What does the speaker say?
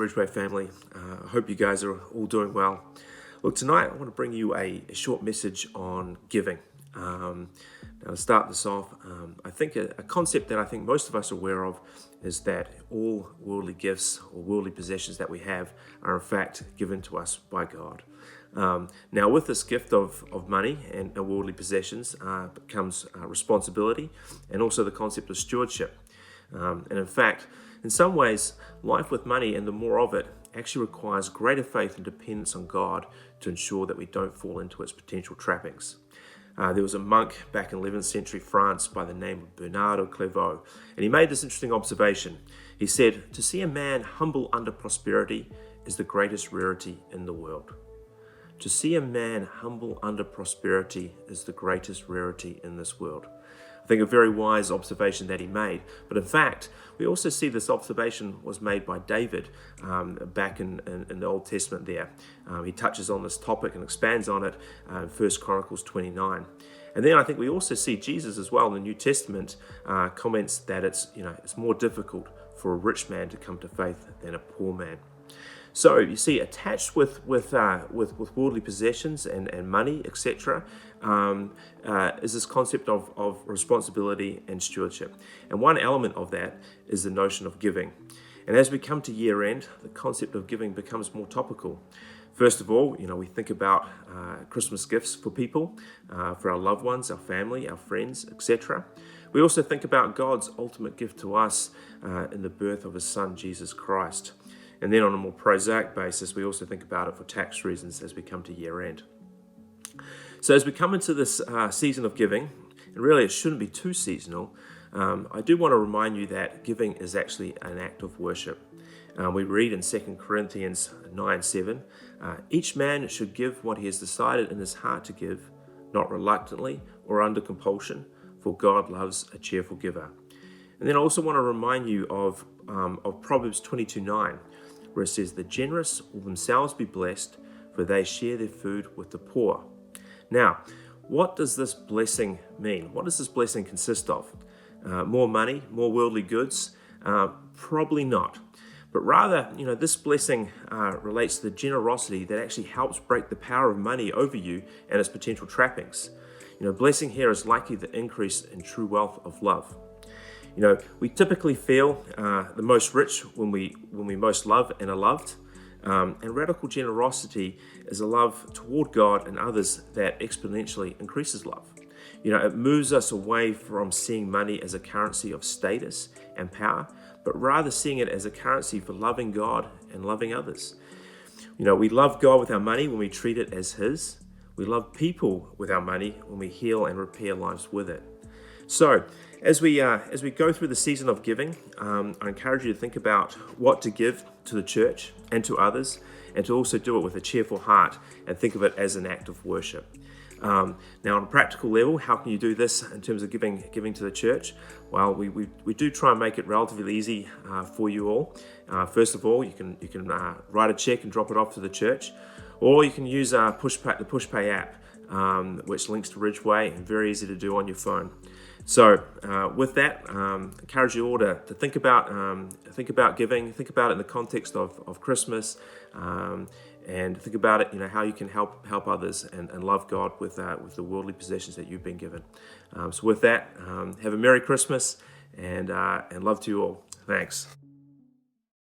Ridgeway family. I hope you guys are all doing well. Look, tonight I want to bring you a short message on giving. Now to start this off, I think a concept that I think most of us are aware of is that all worldly gifts or worldly possessions that we have are in fact given to us by God. Now with this gift of money and worldly possessions comes responsibility and also the concept of stewardship. And in fact, in some ways, life with money and the more of it actually requires greater faith and dependence on God to ensure that we don't fall into its potential trappings. There was a monk back in 11th century France by the name of Bernard of Clairvaux, and he made this interesting observation. He said, "To see a man humble under prosperity is the greatest rarity in the world." To see a man humble under prosperity is the greatest rarity in this world. I think a very wise observation that he made. But in fact, we also see this observation was made by David back in the Old Testament there. He touches on this topic and expands on it in 1 Chronicles 29. And then I think we also see Jesus as well in the New Testament comments that it's more difficult for a rich man to come to faith than a poor man. So you see, attached with worldly possessions and money, etc., is this concept of responsibility and stewardship. And one element of that is the notion of giving. And as we come to year end, the concept of giving becomes more topical. First of all, we think about Christmas gifts for people, for our loved ones, our family, our friends, etc. We also think about God's ultimate gift to us in the birth of His Son, Jesus Christ. And then on a more prosaic basis, we also think about it for tax reasons as we come to year end. So as we come into this season of giving, and really it shouldn't be too seasonal, I do want to remind you that giving is actually an act of worship. We read in 2 Corinthians 9:7, each man should give what he has decided in his heart to give, not reluctantly or under compulsion, for God loves a cheerful giver. And then I also want to remind you of Proverbs 22:9, where it says, "The generous will themselves be blessed, for they share their food with the poor." Now, what does this blessing mean? What does this blessing consist of? More money, more worldly goods? Probably not. But rather, this blessing relates to the generosity that actually helps break the power of money over you and its potential trappings. Blessing here is likely the increase in true wealth of love. We typically feel the most rich when we most love and are loved. And radical generosity is a love toward God and others that exponentially increases love. It moves us away from seeing money as a currency of status and power, but rather seeing it as a currency for loving God and loving others. We love God with our money when we treat it as His. We love people with our money when we heal and repair lives with it. So, as we go through the season of giving, I encourage you to think about what to give to the church and to others, and to also do it with a cheerful heart and think of it as an act of worship. Now, on a practical level, how can you do this in terms of giving to the church? Well, we do try and make it relatively easy for you all. First of all, you can write a check and drop it off to the church, or you can use the PushPay app, which links to Ridgeway and very easy to do on your phone. So with that, encourage you all to think about giving, think about it in the context of Christmas, and think about it, how you can help others and love God with the worldly possessions that you've been given. So with that, have a Merry Christmas and love to you all. Thanks.